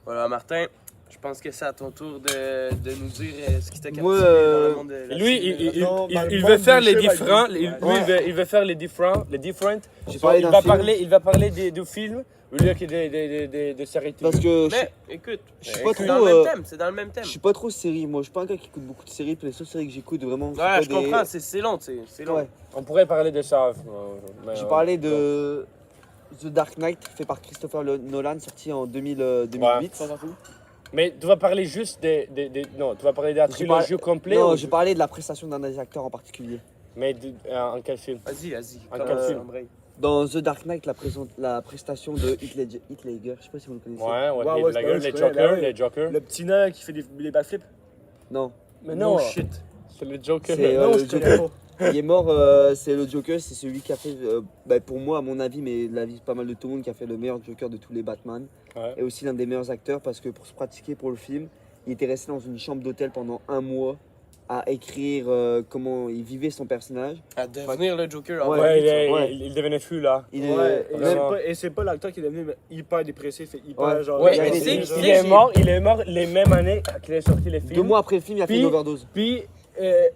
Voilà, Martin, je pense que c'est à ton tour de nous dire ce qui t'a captivé Moi, dans le monde de la Lui, cinématographie. il veut faire les bullshit, différents. ouais. Il veut faire les different. J'ai parlé d'un film. Il va parler du film au lieu que des séries TV. Parce que Mais écoute, je suis pas c'est trop, dans le même thème, c'est dans le même thème. je suis pas trop série. Moi, je suis pas un gars qui écoute beaucoup de séries. Puis les seules séries que j'écoute vraiment. c'est Ouais, pas je comprends, c'est long, c'est long. Ouais. On pourrait parler de ça. J'ai parlé de The Dark Knight, fait par Christopher Nolan, sorti en 2008. Ça s'en fout. Mais tu vas parler juste non, tu vas parler de la trilogie au complet. Non, ou- j'ai parlé de la prestation d'un des acteurs en particulier. Mais en quel film? Vas-y, En quel film? Dans The Dark Knight, la prestation de Heath Ledger, je sais pas si vous le connaissez. Ouais, ouais, la c'est gueule, vrai, les je connais, Jokers, ouais. les Jokers. Le petit nain qui fait les backflips. Non, Mais No non, shit. c'est le Joker. C'est, Non, le je connais Joker. pas. Il est mort, c'est le Joker, c'est celui qui a fait, pour moi, à mon avis, mais l'avis de pas mal de tout le monde, qui a fait le meilleur Joker de tous les Batman. Ouais. Et aussi l'un des meilleurs acteurs parce que pour se pratiquer pour le film, il était resté dans une chambre d'hôtel pendant un mois à écrire comment il vivait son personnage. À devenir le Joker en Ouais. vrai. Ouais. Il devenait fou là. Il est, Ouais, vraiment. et c'est pas l'acteur qui est devenu hyper dépressif et hyper Ouais. genre. Ouais, il y a mais des- il, c'est- il est mort les mêmes années qu'il est sorti les films. 2 mois après le film, il a fait Puis- une overdose. Puis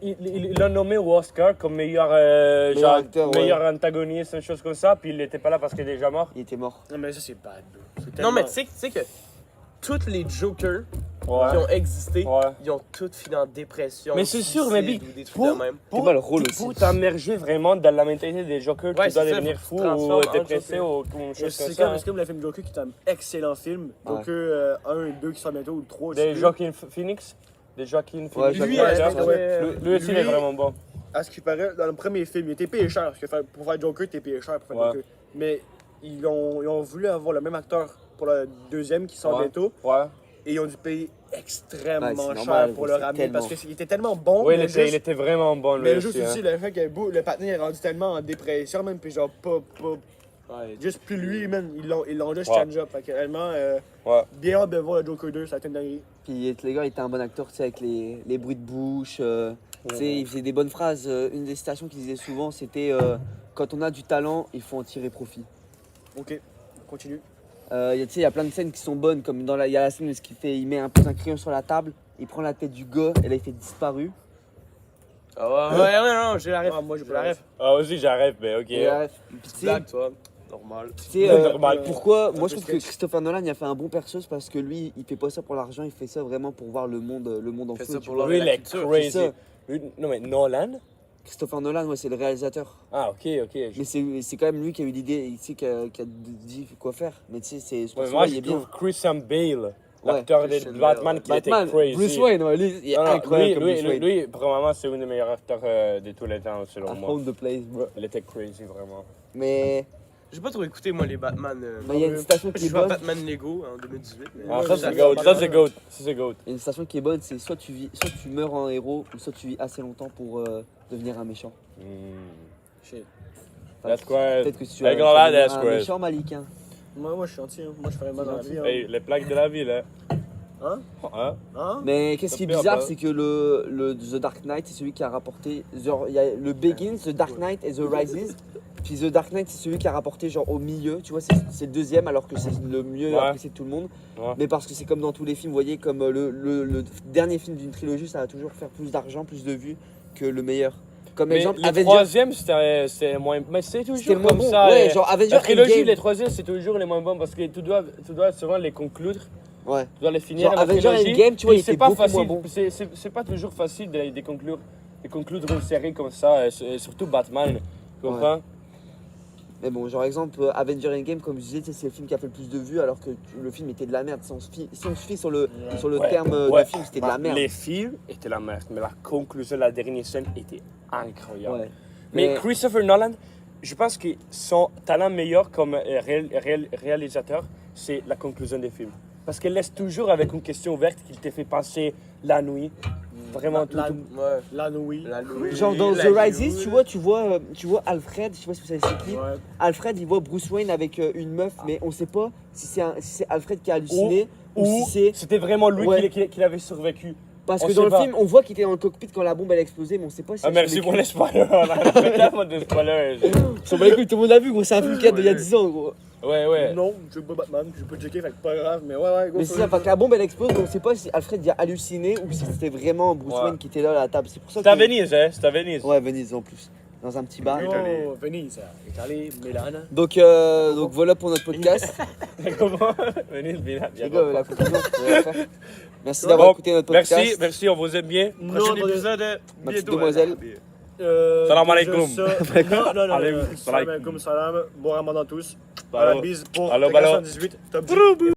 il l'a nommé au Oscar comme meilleur, Meilleur acteur, ouais. meilleur antagoniste, une chose comme ça. Puis il n'était pas là parce qu'il est déjà mort. Il était mort. Non, mais ça, c'est bad, bro. C'est Non, tellement- mais tu sais que tous les Jokers qui Ouais. ont existé, Ouais. ils ont tous fini en dépression. Mais c'est sûr, mais suicide Big, ou des trucs pour- de même. C'est pas le rôle Pour aussi. t'immerger vraiment dans la mentalité des Jokers, Ouais, tu dois c'est ça, devenir faut fou que tu te ou transformes en dépressé Joker. ou une chose C'est comme comme, ça. c'est comme le film Joker qui est un excellent film. Ouais. Joker 1 et 2 qui sort bientôt, ou 3. Des Joaquin Phoenix. Des Joaquin Phoenix. Ouais, Lui, Joaquin est-ce que- Lui aussi, il est Lui- vraiment bon. À ce qui paraît, dans le premier film, il était payé cher. Parce que pour faire Joker, t'es payé cher pour faire Ouais. Joker. Mais ils ont voulu avoir le même acteur pour le deuxième qui sort Ouais. bientôt. Ouais. Et ils ont dû payer extrêmement Ouais, c'est cher normal, pour le c'est ramener. tellement- Parce qu'il était tellement bon. Oui, mais il était vraiment bon, lui mais aussi. juste hein. aussi, le fait que le patin est rendu tellement en dépression, même. Puis genre, pas Ouais. juste plus lui, man. Ils l'ont juste Ouais. change up. Fait que réellement, Ouais. bien hâte de voir le Joker 2, ça a été une dinguerie. Puis les gars, il était un bon acteur, tu sais, avec les bruits de bouche. Tu sais, il faisait des bonnes phrases. Une des citations qu'il disait souvent, c'était quand on a du talent, il faut en tirer profit. Ok, continue. Tu sais, il y a plein de scènes qui sont bonnes, comme il y a la scène où il met un peu un crayon sur la table, il prend la tête du gars et là il fait disparu. Ah ouais, non, j'ai la ref. Ah, moi, j'ai J'ai pas la la ref. Ah, aussi, j'arrête, mais ok. Et là, puis tu sais, Blague, toi. Normal. Normal. pourquoi moi je peu trouve que sketch. Christopher Nolan il a fait un bon perso, c'est parce que lui il fait pas ça pour l'argent, il fait ça vraiment pour voir le monde en fait feu. ça tu pour vois. le- Lui, il la est culture, crazy. c'est ça. Lui- non, mais Nolan? Christopher Nolan, ouais, c'est le réalisateur. Ah, ok. Mais c'est quand même lui qui a eu l'idée, il sait qui a dit quoi faire. Mais tu sais, c'est ce Ouais, perso moi, il je est bien. trouve Christian Bale, Ouais, l'acteur de Christian Batman, Bale, qui était Batman, crazy. Bruce Wayne, ouais, lui, il est Non, non, incroyable comme lui, Bruce Wayne. lui, probablement, c'est un des meilleurs acteurs de tous les temps, selon À moi. Home the Place, bro. Il était crazy, vraiment. Mais J'ai pas trop écouté, moi, les Batman. il y a une citation Je qui est joue à bonne. Batman Lego en 2018. Mais Ah, Ouais, ça, ça, c'est GOAT. ça, Ça, c'est GOAT. Ça, c'est GOAT. Il y a une citation qui est bonne, c'est soit tu meurs en héros, ou soit tu vis assez longtemps pour devenir un méchant. Shit. Enfin, That's quoi. Peut-être que si tu Hey, vas gros, là, devenir that's un quoi. méchant, Malik. Hein. Moi, je suis gentil. Hein. Moi, je ferais mal dans la vie. Hein? Hey, les plaques de la ville, hein. Hein? Hein? Hein? Mais qu'est-ce Ça qui est perd bizarre, pas. c'est que le The Dark Knight, c'est celui qui a rapporté. Genre, il y a le Begins, The Dark Knight et The Rises. Puis The Dark Knight, c'est celui qui a rapporté genre au milieu, tu vois, c'est le deuxième alors que c'est le mieux Ouais. apprécié de tout le monde. Ouais. Mais parce que c'est comme dans tous les films, vous voyez, comme le dernier film d'une trilogie, ça va toujours faire plus d'argent, plus de vues que le meilleur. Comme Mais exemple, le Avengers. troisième, c'était moins. Mais c'est C'était toujours le moins comme bon. ça. Ouais, genre Avengers La trilogie, Endgame. les troisièmes, c'est toujours les moins bons parce que tu dois souvent les conclure. Ouais. Tu dois les finir. Genre la Avengers trilogie, Endgame, tu vois, puis il était c'est pas beaucoup facile. moins bon. C'est pas toujours facile de conclure une série comme ça, et surtout Batman. Tu Ouais. comprends? Mais bon, genre exemple, Avengers Endgame, comme je disais, c'est le film qui a fait le plus de vues alors que le film était de la merde. Si on se fie sur le Ouais. terme Ouais. de film, c'était de la merde. Les films étaient la merde, mais la conclusion, la dernière scène était incroyable. Ouais. Mais Christopher Nolan, je pense que son talent meilleur comme réalisateur, c'est la conclusion des films. Parce qu'il laisse toujours avec une question ouverte qu'il te fait penser la nuit. Vraiment tout. Ouais. La nuit. La Louis, Genre dans la The Rises, Jules. tu vois Alfred, je sais pas si vous savez c'est qui. Ouais. Alfred, il voit Bruce Wayne avec une meuf, mais on sait pas si c'est Alfred qui a halluciné ou Ou si c'est. c'était vraiment lui Ouais. qui avait survécu. Parce on que sait dans le pas. film, on voit qu'il était dans le cockpit quand la bombe elle a explosé, mais on sait pas si. Ah, elle merci survécu. pour les spoilers. On a fait tellement de spoilers. Sur les couilles, tout le monde l'a vu, gros. C'est un film qui date d'il y a 10 ans, gros. Ouais. Non, je suis pas Batman, je peux checker, fait que pas grave, mais ouais, go Mais for c'est ça, it. fait que la bombe elle explose, donc on sait pas si Alfred y a halluciné ou si c'était vraiment Bruce Ouais. Wayne qui était là à la table. C'est pour ça C'est à que. Venise, hein? C'est à Venise. Ouais, Venise en plus. Dans un petit bar. Oh, Venise, Italie, Milan. Donc voilà pour notre podcast. Comment? Venise, Milan. Les gars, la conclusion, on va la faire. Merci d'avoir Bon, écouté notre podcast. merci, on vous aime bien. Non, Prochain attendez. épisode, Ma petite bientôt. demoiselle. Salam déjà alaikum. ça- Non, Alaikum. salam alaikum, salam. Bon ramadan tous. Allô. Bise pour Allô, Pegasus allô. 118. Top 10.